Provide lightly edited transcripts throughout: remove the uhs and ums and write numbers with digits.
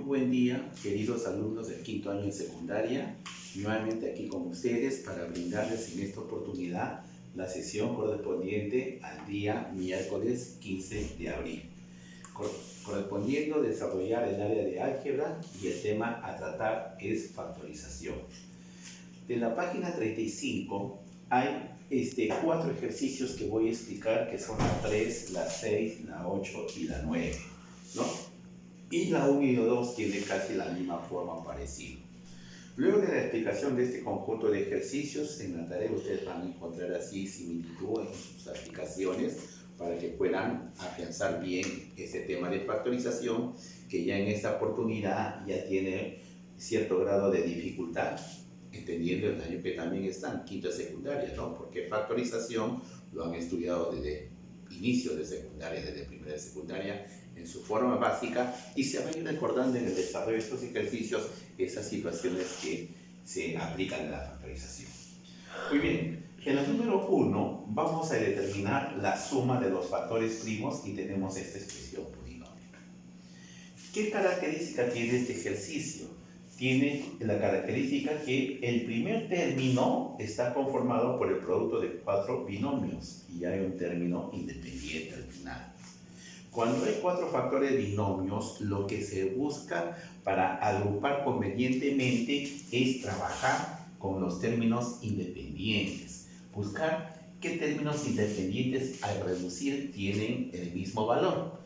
buen día, queridos alumnos del quinto año en secundaria. Nuevamente aquí con ustedes para brindarles en esta oportunidad la sesión correspondiente al día miércoles 15 de abril. Correspondiendo a desarrollar el área de álgebra y el tema a tratar es factorización. De la página 35 hay 4 ejercicios que voy a explicar, que son la 3, la 6, la 8 y la 9, ¿no? Y la 1 y la 2 tiene casi la misma forma parecida. Luego de la explicación de este conjunto de ejercicios, en la tarea ustedes van a encontrar así similitud en sus aplicaciones para que puedan afianzar bien este tema de factorización, que ya en esta oportunidad ya tiene cierto grado de dificultad, entendiendo el año que también está en quinta secundaria, ¿no? Porque factorización lo han estudiado desde inicio de secundaria, desde primera de secundaria, en su forma básica, y se van a ir recordando en el desarrollo de estos ejercicios esas situaciones que se aplican en la factorización. Muy bien, en el número 1 vamos a determinar la suma de los factores primos y tenemos esta expresión polinómica. ¿Qué característica tiene este ejercicio? Tiene la característica que el primer término está conformado por el producto de 4 binomios y hay un término independiente al final. Cuando hay 4 factores binomios, lo que se busca para agrupar convenientemente es trabajar con los términos independientes. Buscar qué términos independientes al reducir tienen el mismo valor.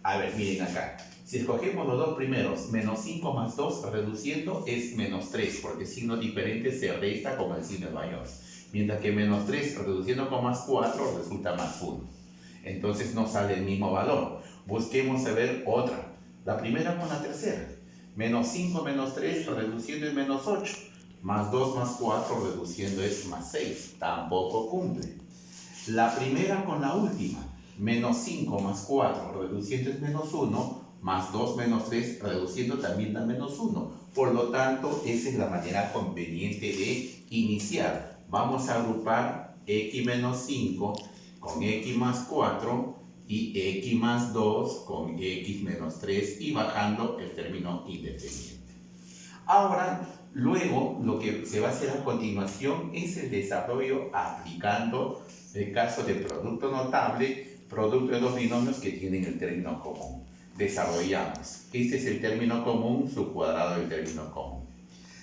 A ver, miren acá. Si escogemos los dos primeros, menos 5 más 2, reduciendo es menos 3, porque signo diferente se resta con el signo mayor. Mientras que menos 3 reduciendo con más 4 resulta más 1. Entonces no sale el mismo valor. Busquemos a ver otra. La primera con la tercera. Menos 5 menos 3 reduciendo es menos 8. Más 2 más 4 reduciendo es más 6. Tampoco cumple. La primera con la última. Menos 5 más 4 reduciendo es menos 1. Más 2 menos 3 reduciendo también da menos 1. Por lo tanto, esa es la manera conveniente de iniciar. Vamos a agrupar x menos 5 con x más 4 y x más 2 con x menos 3 y bajando el término independiente. Ahora, luego, lo que se va a hacer a continuación es el desarrollo aplicando el caso de producto notable, producto de dos binomios que tienen el término común. Desarrollamos. Este es el término común, su cuadrado del término común.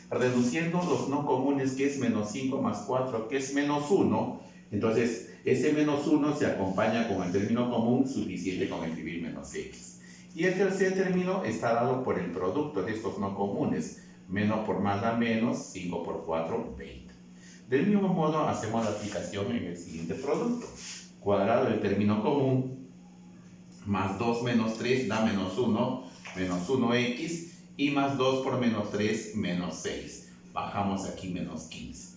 Reduciendo los no comunes, que es menos 5 más 4, que es menos 1, entonces ese menos 1 se acompaña con el término común suficiente con escribir menos x. Y el tercer término está dado por el producto de estos no comunes. Menos por más da menos, 5 por 4, 20. Del mismo modo hacemos la aplicación en el siguiente producto. Cuadrado del término común más 2 menos 3 da menos 1x, y más 2 por menos 3, menos 6. Bajamos aquí menos 15.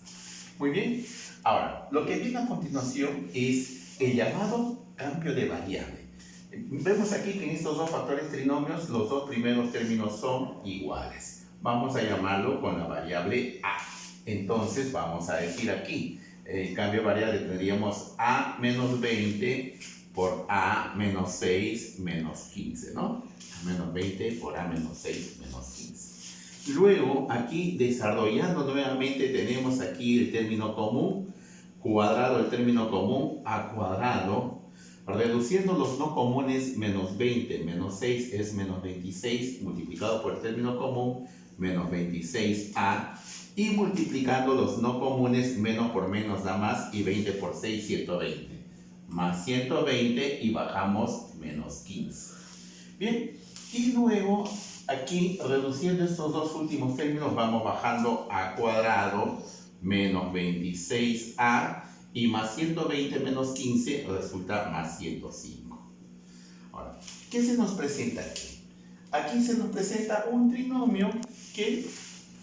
Muy bien. Ahora, lo que viene a continuación es el llamado cambio de variable. Vemos aquí que en estos dos factores trinomios los dos primeros términos son iguales. Vamos a llamarlo con la variable a. Entonces vamos a decir aquí, el cambio de variable tendríamos a menos 20 por a menos 6 menos 15, ¿no? A menos 20 por a menos 6 menos 15. Luego, aquí desarrollando nuevamente, tenemos aquí el término común, cuadrado del término común, a cuadrado, reduciendo los no comunes, menos 20 menos 6 es menos 26, multiplicado por el término común, menos 26a, y multiplicando los no comunes, menos por menos da más, y 20 por 6, 120. Más 120 y bajamos menos 15. Bien, y luego aquí reduciendo estos dos últimos términos vamos bajando a cuadrado menos 26a y más 120 menos 15 resulta más 105. Ahora, ¿qué se nos presenta aquí? Aquí se nos presenta un trinomio que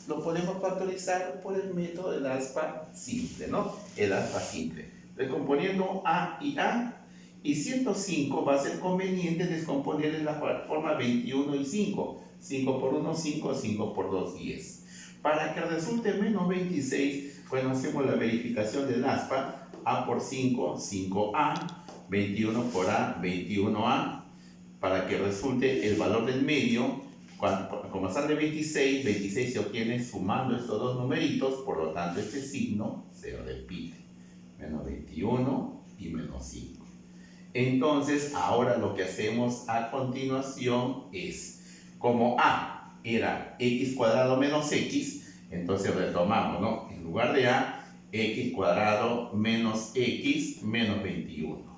lo podemos factorizar por el método del aspa simple, ¿no? El aspa simple. Descomponiendo a, y 105 va a ser conveniente descomponer en la forma 21 y 5. 5 por 1, 5, 5 por 2, 10. Para que resulte menos 26, bueno, hacemos la verificación del aspa. A por 5, 5a. 21 por a, 21a. Para que resulte el valor del medio, como sale 26, 26 se obtiene sumando estos dos numeritos, por lo tanto este signo se repite. Menos 21 y menos 5. Entonces, ahora lo que hacemos a continuación es, como A era x cuadrado menos x, entonces retomamos, ¿no? En lugar de A, x cuadrado menos x menos 21.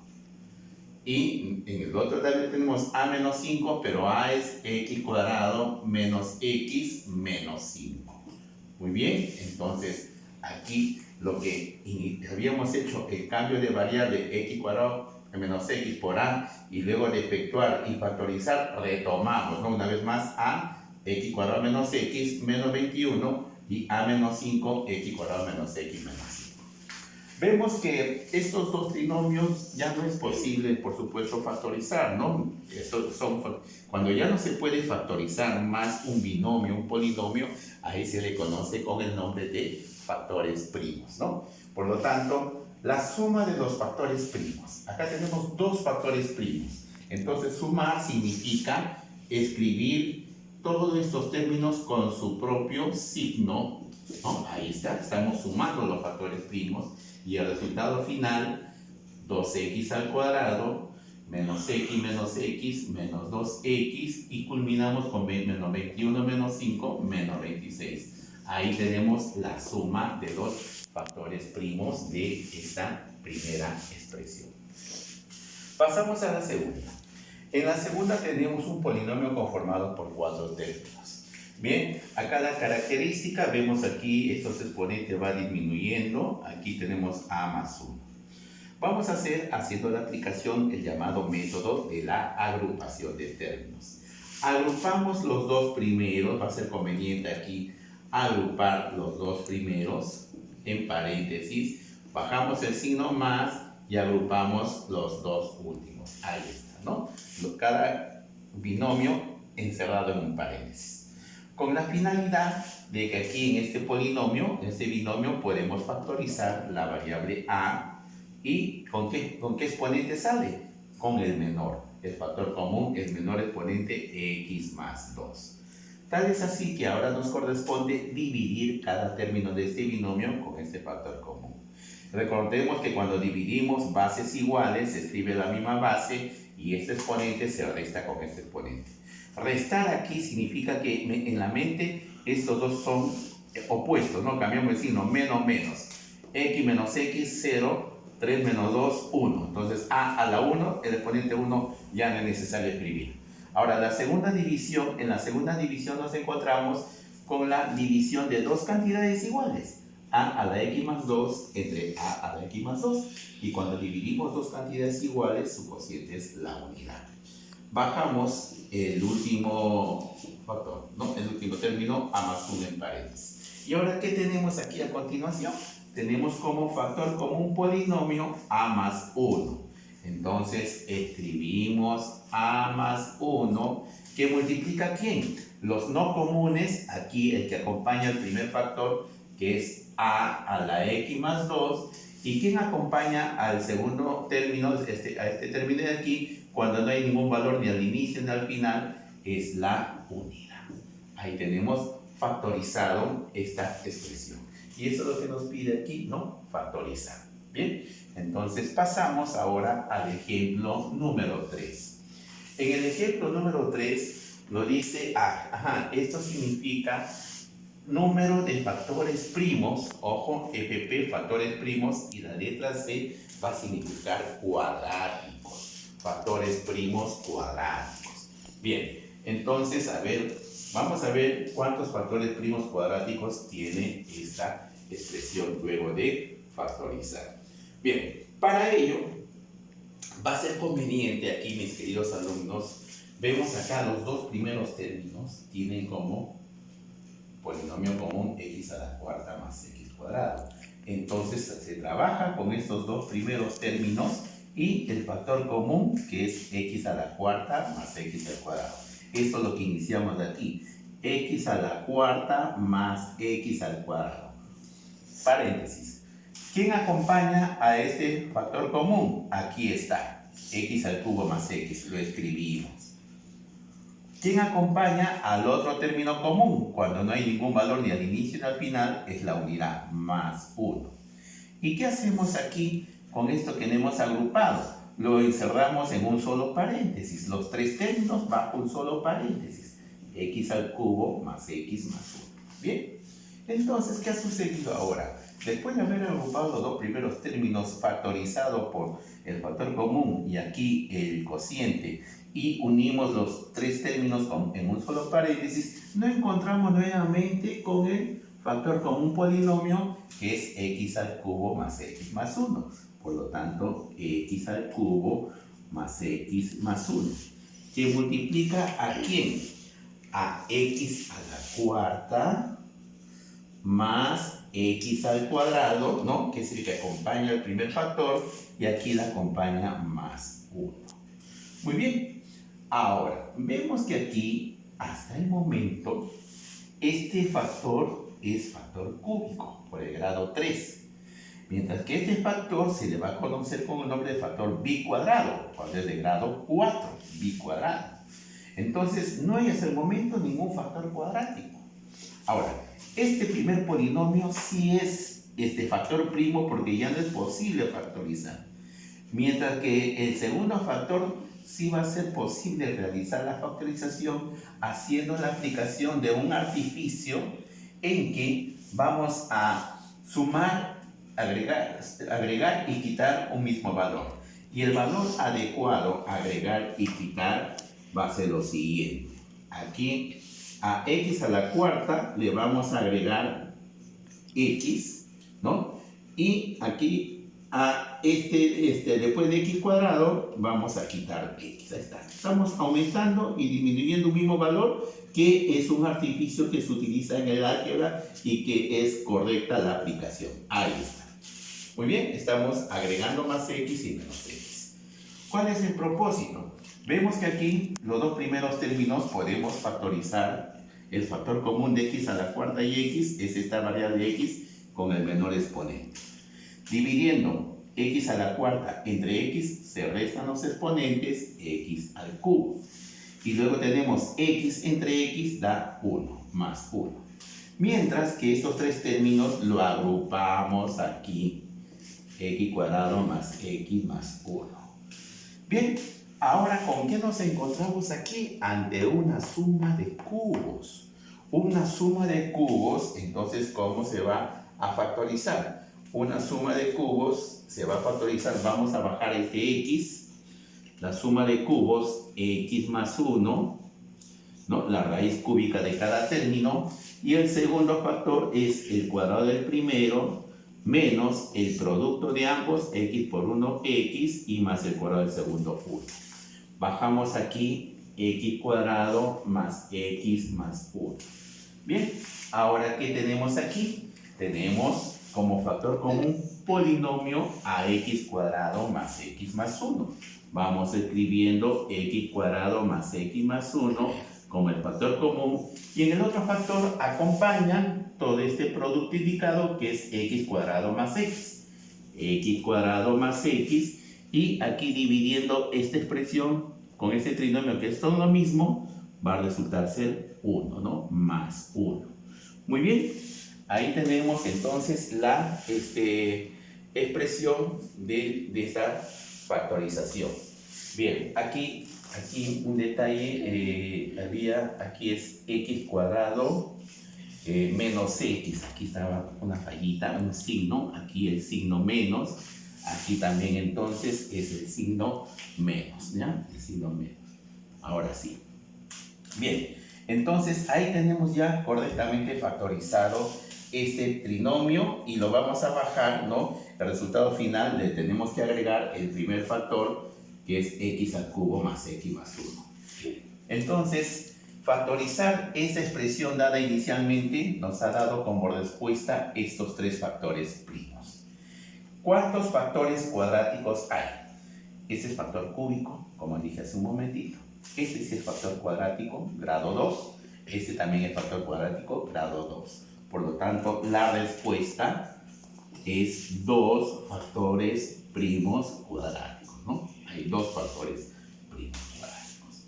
Y en el otro también tenemos a menos 5, pero a es x cuadrado menos x menos 5. Muy bien, entonces aquí lo que habíamos hecho, el cambio de variable x cuadrado menos x por a, y luego de efectuar y factorizar, retomamos, ¿no? Una vez más, a x cuadrado menos x menos 21 y a menos 5 x cuadrado menos x menos 5. Vemos que estos dos trinomios ya no es posible, por supuesto, factorizar, ¿no? Cuando ya no se puede factorizar más un binomio, un polinomio, ahí se le conoce con el nombre de factores primos, ¿no? Por lo tanto, la suma de los factores primos. Acá tenemos dos factores primos. Entonces, sumar significa escribir todos estos términos con su propio signo, ¿no? Ahí está, estamos sumando los factores primos. Y el resultado final, 2x al cuadrado, menos x menos 2x, y culminamos con menos 21 menos 5, menos 26. Ahí tenemos la suma de los factores primos de esta primera expresión. Pasamos a la segunda. En la segunda tenemos un polinomio conformado por 4 términos. Bien, acá la característica, vemos aquí, estos exponentes va disminuyendo, aquí tenemos a más 1. Vamos a hacer, haciendo la aplicación, el llamado método de la agrupación de términos. Agrupamos los dos primeros, va a ser conveniente aquí agrupar los dos primeros en paréntesis, bajamos el signo más y agrupamos los dos últimos. Ahí está, ¿no? Cada binomio encerrado en un paréntesis. Con la finalidad de que aquí en este polinomio, en este binomio, podemos factorizar la variable a. ¿Y con qué exponente sale? Con el menor. El factor común, el menor exponente, x más 2. Tal es así que ahora nos corresponde dividir cada término de este binomio con este factor común. Recordemos que cuando dividimos bases iguales, se escribe la misma base y este exponente se resta con este exponente. Restar aquí significa que en la mente estos dos son opuestos, ¿no? Cambiamos el signo, menos, menos. X menos X, 0, 3 menos 2, 1. Entonces, a la 1, el exponente 1 ya no es necesario escribir. Ahora, en la segunda división nos encontramos con la división de dos cantidades iguales. A la X más 2 entre a la X más 2. Y cuando dividimos dos cantidades iguales, su cociente es la unidad. Bajamos el último factor, ¿no? El último término, a más 1 en paréntesis. Y ahora, ¿qué tenemos aquí a continuación? Tenemos como factor común polinomio a más 1. Entonces, escribimos a más 1, que multiplica ¿a quién? Los no comunes, aquí el que acompaña al primer factor, que es a la X más 2. ¿Y quién acompaña al segundo término, a este término de aquí? Cuando no hay ningún valor ni al inicio ni al final, es la unidad. Ahí tenemos factorizado esta expresión. Y eso es lo que nos pide aquí, ¿no? Factorizar. Bien, entonces pasamos ahora al ejemplo número 3. En el ejemplo número 3 lo dice, esto significa número de factores primos, ojo, FP, factores primos, y la letra C va a significar cuadráticos. Factores primos cuadráticos. Bien, entonces, vamos a ver cuántos factores primos cuadráticos tiene esta expresión luego de factorizar. Bien, para ello va a ser conveniente aquí, mis queridos alumnos, vemos acá los dos primeros términos tienen como polinomio común x a la cuarta más x cuadrado. Entonces se trabaja con estos dos primeros términos y el factor común, que es x a la cuarta más x al cuadrado. Esto es lo que iniciamos de aquí. X a la cuarta más x al cuadrado. Paréntesis. ¿Quién acompaña a este factor común? Aquí está. X al cubo más x. Lo escribimos. ¿Quién acompaña al otro término común? Cuando no hay ningún valor ni al inicio ni al final, es la unidad, más 1. ¿Y qué hacemos aquí con esto que hemos agrupado? Lo encerramos en un solo paréntesis. Los tres términos bajo un solo paréntesis. X al cubo más X más 1. Bien. Entonces, ¿qué ha sucedido ahora? Después de haber agrupado los dos primeros términos factorizados por el factor común y aquí el cociente, y unimos los tres términos en un solo paréntesis, nos encontramos nuevamente con el factor común polinomio, que es x al cubo más x más 1. Por lo tanto, x al cubo más x más 1. ¿Que multiplica a quién? A x a la cuarta más x al cuadrado, ¿no? Que es el que acompaña al primer factor, y aquí la acompaña más 1. Muy bien. Ahora, vemos que aquí, hasta el momento, este factor es factor cúbico, por el grado 3. Mientras que este factor se le va a conocer con el nombre de factor bicuadrado, cuando es de grado 4, bicuadrado. Entonces, no hay hasta el momento ningún factor cuadrático. Ahora, este primer polinomio sí es factor primo porque ya no es posible factorizar. Mientras que el segundo factor sí va a ser posible realizar la factorización haciendo la aplicación de un artificio en que vamos a sumar, agregar y quitar un mismo valor. Y el valor adecuado a agregar y quitar va a ser lo siguiente. Aquí a x a la cuarta le vamos a agregar x, ¿no? Y aquí a después de x cuadrado vamos a quitar x. Ahí está. Estamos aumentando y disminuyendo un mismo valor, que es un artificio que se utiliza en el álgebra y que es correcta la aplicación. Ahí está. Muy bien, estamos agregando más x y menos x. ¿Cuál es el propósito? Vemos que aquí los dos primeros términos podemos factorizar. El factor común de x a la cuarta y x es esta variable x con el menor exponente. Dividiendo x a la cuarta entre x, se restan los exponentes, x al cubo. Y luego tenemos x entre x da 1, más 1. Mientras que estos tres términos lo agrupamos aquí, x cuadrado más x más 1. Bien, ahora ¿con qué nos encontramos aquí? Ante una suma de cubos. Una suma de cubos, entonces, ¿cómo se va a factorizar? Una suma de cubos se va a factorizar, vamos a bajar este x, la suma de cubos, x más 1, ¿no? La raíz cúbica de cada término, y el segundo factor es el cuadrado del primero menos el producto de ambos, x por 1, x, y más el cuadrado del segundo, 1. Bajamos aquí x cuadrado más x más 1. Bien, ahora ¿qué tenemos aquí? Tenemos como factor común polinomio a x cuadrado más x más 1. Vamos escribiendo x cuadrado más x más 1 como el factor común, y en el otro factor acompaña todo este producto indicado que es x cuadrado más x. X cuadrado más x, y aquí dividiendo esta expresión con este trinomio que es todo lo mismo, va a resultar ser 1, ¿no? Más 1. Muy bien. Ahí tenemos entonces la expresión de esta factorización. Bien, aquí un detalle, aquí es x cuadrado menos x. Aquí estaba una fallita, un signo, aquí el signo menos, aquí también entonces es el signo menos, ¿ya? El signo menos. Ahora sí. Bien, entonces ahí tenemos ya correctamente factorizado este trinomio y lo vamos a bajar, ¿no? El resultado final le tenemos que agregar el primer factor, que es x al cubo más x más 1. Entonces, factorizar esta expresión dada inicialmente nos ha dado como respuesta estos tres factores primos. ¿Cuántos factores cuadráticos hay? Este es factor cúbico, como dije hace un momentito. Este sí es factor cuadrático, grado 2. Este también es factor cuadrático, grado 2. Por lo tanto, la respuesta es 2 factores primos cuadráticos, ¿no? Hay 2 factores primos cuadráticos.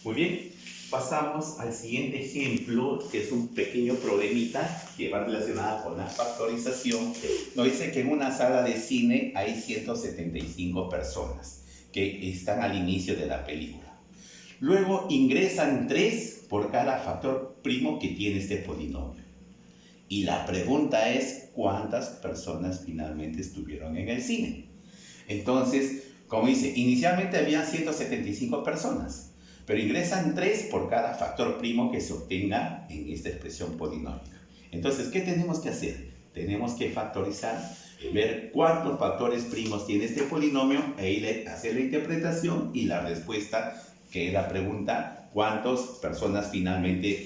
Muy bien. Pasamos al siguiente ejemplo, que es un pequeño problemita que va relacionado con la factorización. Nos dice que en una sala de cine hay 175 personas que están al inicio de la película. Luego ingresan 3 por cada factor primo que tiene este polinomio. Y la pregunta es, ¿cuántas personas finalmente estuvieron en el cine? Entonces, como dice, inicialmente había 175 personas. Pero ingresan 3 por cada factor primo que se obtenga en esta expresión polinómica. Entonces, ¿qué tenemos que hacer? Tenemos que factorizar, ver cuántos factores primos tiene este polinomio e hacer la interpretación y la respuesta, que es la pregunta, ¿cuántas personas finalmente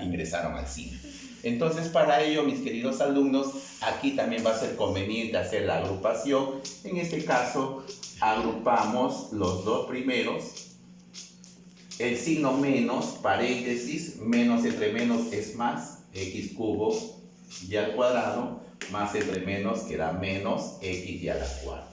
ingresaron al cine? Entonces, para ello, mis queridos alumnos, aquí también va a ser conveniente hacer la agrupación. En este caso, agrupamos los dos primeros. El signo menos, paréntesis, menos entre menos es más, x cubo y al cuadrado, más entre menos que da menos x y a la cuarta.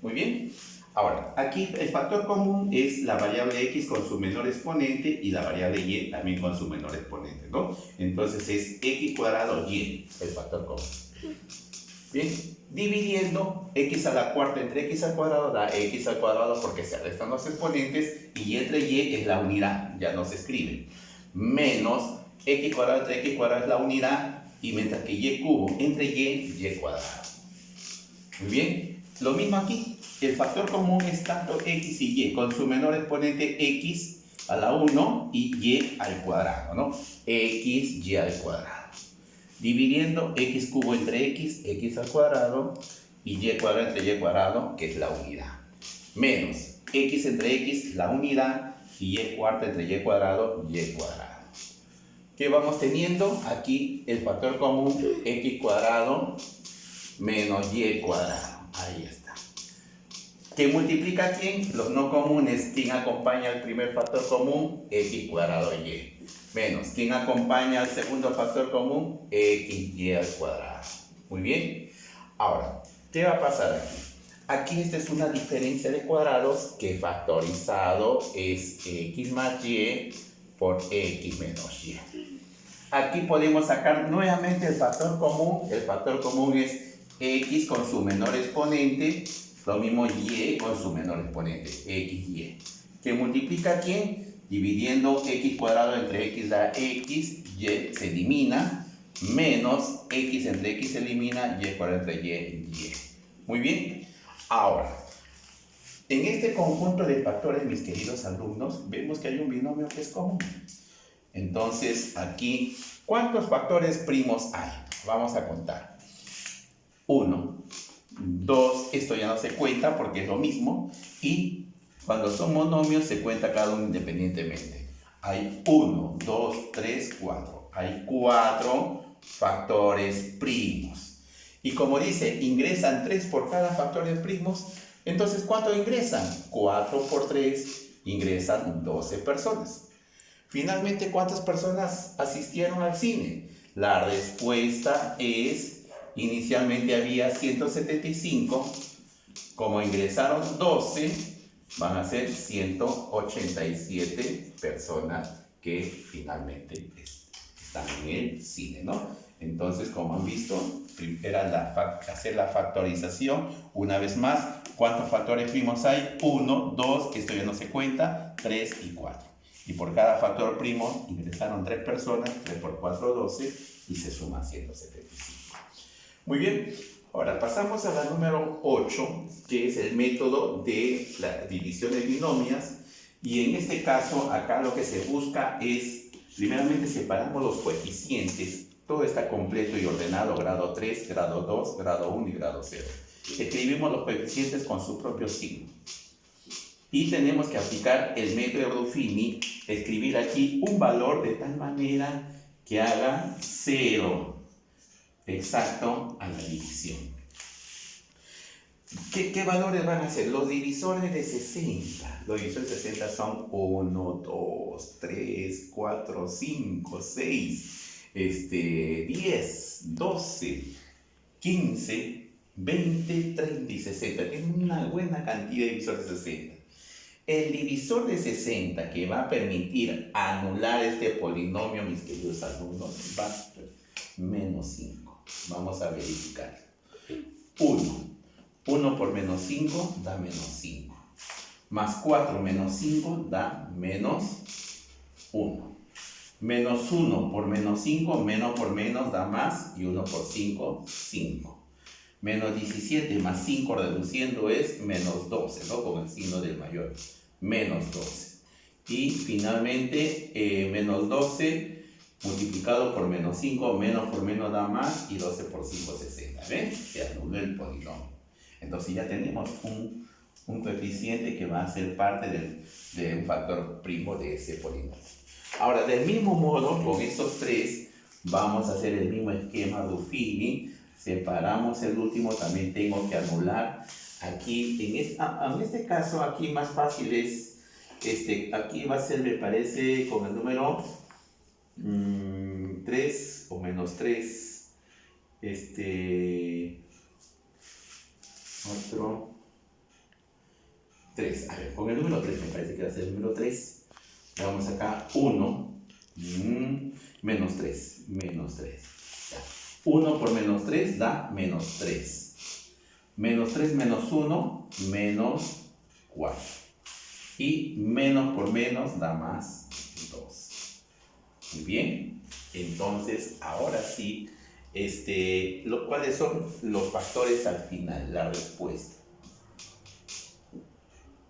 Muy bien. Ahora, aquí el factor común es la variable x con su menor exponente y la variable y también con su menor exponente, ¿no? Entonces es x cuadrado y el factor común. Bien, dividiendo x a la cuarta entre x al cuadrado da x al cuadrado porque se restan los exponentes y entre y es la unidad, ya no se escribe. Menos x cuadrado entre x cuadrado es la unidad y mientras que y cubo entre y cuadrado. Muy bien, lo mismo aquí, el factor común es tanto x y y con su menor exponente x a la 1 y al cuadrado, ¿no? X y al cuadrado. Dividiendo x cubo entre x al cuadrado, y y cuadrado entre y cuadrado, que es la unidad. Menos x entre x, la unidad, y y cuarta entre y cuadrado, y cuadrado. ¿Qué vamos teniendo? Aquí el factor común, x cuadrado menos y cuadrado. Ahí está. ¿Qué multiplica quién? Los no comunes. ¿Quién acompaña al primer factor común? X cuadrado y. Menos, ¿quién acompaña al segundo factor común? XY al cuadrado. Muy bien. Ahora, ¿qué va a pasar aquí? Aquí esta es una diferencia de cuadrados que factorizado es x más y por x menos y. Aquí podemos sacar nuevamente el factor común. El factor común es x con su menor exponente, lo mismo y con su menor exponente, xy. ¿Qué multiplica quién? Dividiendo x cuadrado entre x da x, y se elimina, menos x entre x se elimina, y cuadrado entre y. Muy bien. Ahora, en este conjunto de factores, mis queridos alumnos, vemos que hay un binomio que es común. Entonces, aquí, ¿cuántos factores primos hay? Vamos a contar. 1, 2, esto ya no se cuenta porque es lo mismo, y cuando son monomios se cuenta cada uno independientemente. Hay 1, 2, 3, 4. Hay 4 factores primos. Y como dice, ingresan 3 por cada factores primos, entonces ¿cuánto ingresan? 4 por 3, ingresan 12 personas. Finalmente, ¿cuántas personas asistieron al cine? La respuesta es, inicialmente había 175, como ingresaron 12, van a ser 187 personas que finalmente están en el cine, ¿no? Entonces, como han visto, era hacer la factorización. Una vez más, ¿cuántos factores primos hay? 1, 2, esto ya no se cuenta, 3 y 4. Y por cada factor primo ingresaron 3 personas, 3 por 4, 12, y se suma 175. Muy bien, ahora pasamos a la número 8, que es el método de la división de binomios. Y en este caso, acá lo que se busca es, primeramente separamos los coeficientes. Todo está completo y ordenado, grado 3, grado 2, grado 1 y grado 0. Escribimos los coeficientes con su propio signo. Y tenemos que aplicar el método de Ruffini, escribir aquí un valor de tal manera que haga 0 exacto a la división. ¿Qué valores van a ser? Los divisores de 60. Los divisores de 60 son 1, 2, 3, 4, 5, 6, 10, 12, 15, 20, 30 y 60. Tienen una buena cantidad de divisores de 60. El divisor de 60 que va a permitir anular este polinomio, mis queridos alumnos, va a ser menos 5. Vamos a verificar. 1. 1 por menos 5 da menos 5. Más 4 menos 5 da menos 1. Menos 1 por menos 5, menos por menos da más, y 1 por 5, 5. Menos 17 más 5 reduciendo es menos 12, ¿no? Con el signo del mayor. Menos 12. Y finalmente, menos 12 multiplicado por menos 5, menos por menos da más, y 12 por 5, 60. ¿Ven? Se anuló el polinomio. Entonces ya tenemos un coeficiente que va a ser parte de un factor primo de ese polinomio. Ahora, del mismo modo, con estos tres, vamos a hacer el mismo esquema Ruffini. Separamos el último, también tengo que anular. Aquí, en este caso, aquí más fácil es, aquí va a ser, me parece, con el número 3 o menos 3. Otro 3. A ver, con el número 3, me parece que va a ser el número 3. Vamos acá, 1, menos 3, menos 3. Ya. 1 por menos 3 da menos 3. Menos 3 menos 1, menos 4. Y menos por menos da más 2. Muy bien. Entonces, ahora sí, ¿cuáles son los factores al final? La respuesta.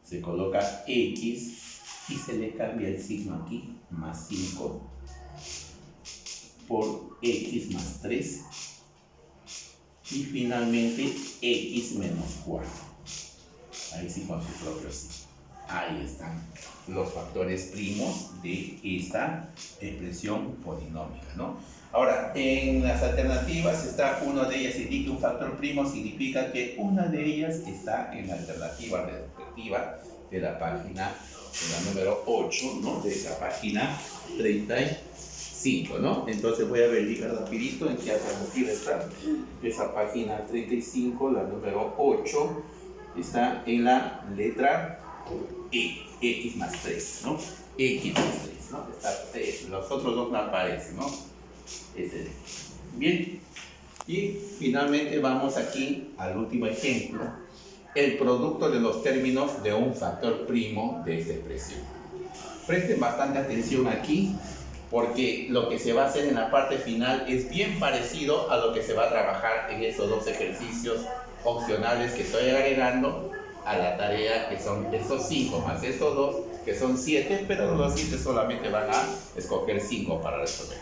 Se coloca X y se le cambia el signo aquí, más 5 por X más 3. Y finalmente X menos 4. Ahí sí con su propio signo. Ahí están los factores primos de esta expresión polinómica, ¿no? Ahora, en las alternativas está una de ellas indica un factor primo, significa que una de ellas está en la alternativa respectiva de la página, de la número 8, ¿no? De esa página 35, ¿no? Entonces voy a verificar rapidito en qué alternativa está. Esa página 35, la número 8, está en la letra E, X más 3, ¿no? X más 3, ¿no? Los otros dos no aparecen, ¿no? Bien, y finalmente vamos aquí al último ejemplo, el producto de los términos de un factor primo de esta expresión. Presten bastante atención aquí, porque lo que se va a hacer en la parte final es bien parecido a lo que se va a trabajar en estos dos ejercicios opcionales que estoy agregando a la tarea, que son estos 5 más estos 2, que son 7, pero los docentes solamente van a escoger 5 para resolver.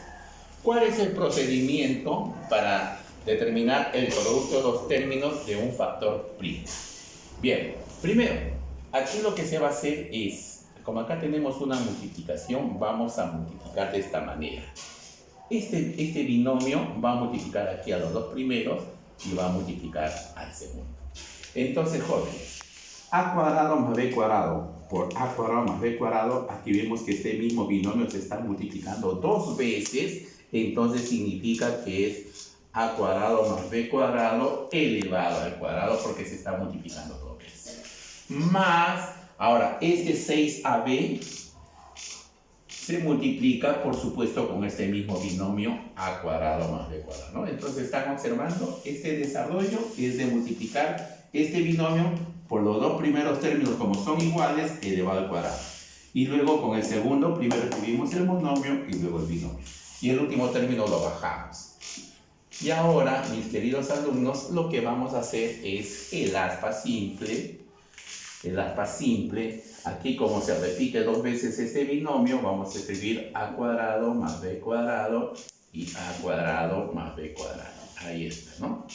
¿Cuál es el procedimiento para determinar el producto de los términos de un factor primo? Bien, primero, aquí lo que se va a hacer es, como acá tenemos una multiplicación, vamos a multiplicar de esta manera. Este binomio va a multiplicar aquí a los dos primeros y va a multiplicar al segundo. Entonces, jóvenes, a cuadrado más b cuadrado por a cuadrado más b cuadrado, aquí vemos que este mismo binomio se está multiplicando dos veces, entonces significa que es a cuadrado más b cuadrado elevado al cuadrado, porque se está multiplicando dos veces. Más, ahora, este 6ab se multiplica, por supuesto, con este mismo binomio a cuadrado más b cuadrado, ¿no? Entonces están observando, este desarrollo es de multiplicar este binomio por los dos primeros términos, como son iguales, elevado al cuadrado. Y luego con el segundo, primero escribimos el monomio y luego el binomio. Y el último término lo bajamos. Y ahora, mis queridos alumnos, lo que vamos a hacer es el aspa simple. El aspa simple, aquí como se repite dos veces este binomio, vamos a escribir a cuadrado más b cuadrado y a cuadrado más b cuadrado. Ahí está, ¿no?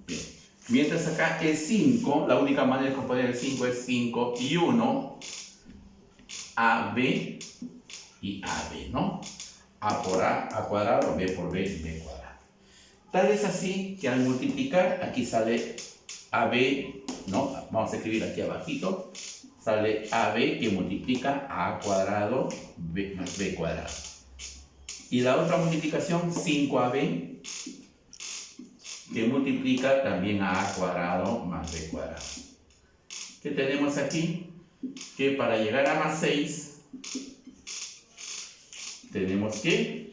Bien. Mientras acá el 5, la única manera de componer el 5 es 5 y 1, AB y AB, ¿no? A por A cuadrado, B por B y B cuadrado. Tal es así que al multiplicar, aquí sale AB, ¿no? Vamos a escribir aquí abajito, sale AB que multiplica A cuadrado B más B cuadrado. Y la otra multiplicación, 5AB, que multiplica también a A cuadrado más B cuadrado. ¿Qué tenemos aquí? que para llegar a más 6 tenemos que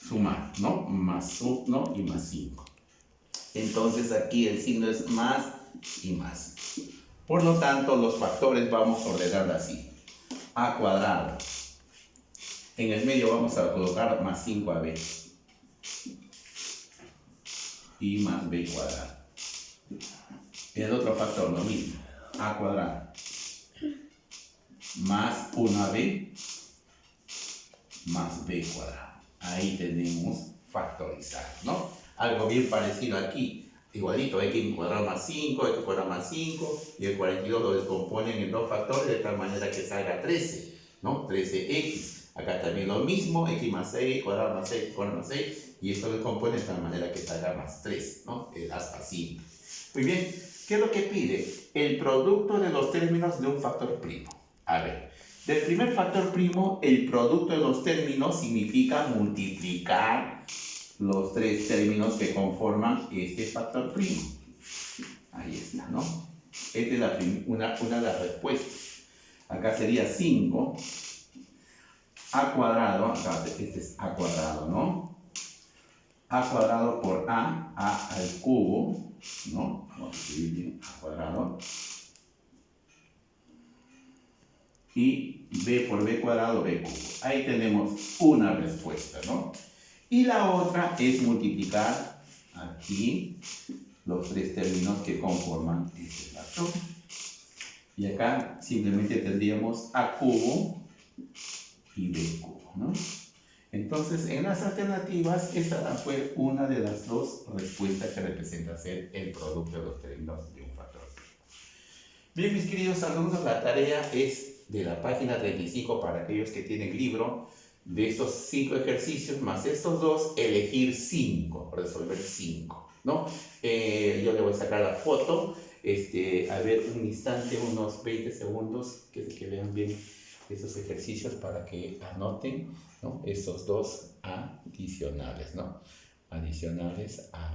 sumar, ¿no? Más 1 y más 5. Entonces aquí el signo es más y más. Por lo tanto, los factores vamos a ordenar así. A cuadrado. En el medio vamos a colocar más 5ab. Y más b cuadrado. El otro factor lo mismo. A cuadrado. Más 1ab. Más b cuadrado. Ahí tenemos factorizar, ¿no? Algo bien parecido aquí. Igualito, x cuadrado más 5, x cuadrado más 5, y el 42 lo descomponen en dos factores de tal manera que salga 13, ¿no? 13x. Acá también lo mismo, x más 6, cuadrado más 6, cuadrado más 6, y esto descompone de tal manera que salga más 3, ¿no? Hasta así. Muy bien, ¿qué es lo que pide? El producto de los términos de un factor primo. A ver, del primer factor primo, el producto de los términos significa multiplicar los tres términos que conforman este factor primo. Ahí está, ¿no? Esta es una de las respuestas. Acá sería 5 a cuadrado, acá este es a cuadrado, ¿no? A cuadrado por a al cubo, ¿no? Vamos a escribir bien, a cuadrado. Y b por b cuadrado, b cubo. Ahí tenemos una respuesta, ¿no? Y la otra es multiplicar aquí los tres términos que conforman este factor. Y acá simplemente tendríamos a cubo y b cubo, ¿no? Entonces, en las alternativas, esta fue una de las dos respuestas que representa ser el producto de los términos de un factor. Bien, mis queridos alumnos, la tarea es de la página 35 para aquellos que tienen libro. De estos 5 ejercicios más estos dos, elegir 5, resolver 5, ¿no? Yo le voy a sacar la foto, a ver un instante, unos 20 segundos, que vean bien estos ejercicios para que anoten, ¿no? Estos dos adicionales, ¿no? Adicionales a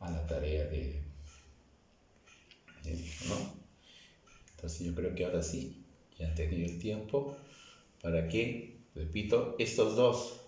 la tarea ¿no? Entonces yo creo que ahora sí, ya han tenido el tiempo para que, repito, estos dos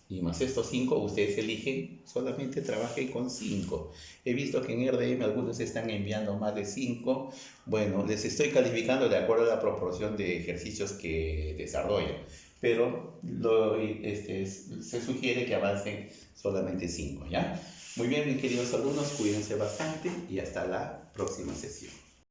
y más estos 5, ustedes eligen, solamente trabajen con 5. He visto que en RDM algunos están enviando más de 5. Bueno, les estoy calificando de acuerdo a la proporción de ejercicios que desarrollan, pero se sugiere que avancen solamente 5, ¿ya? Muy bien, mis queridos alumnos, cuídense bastante y hasta la próxima sesión.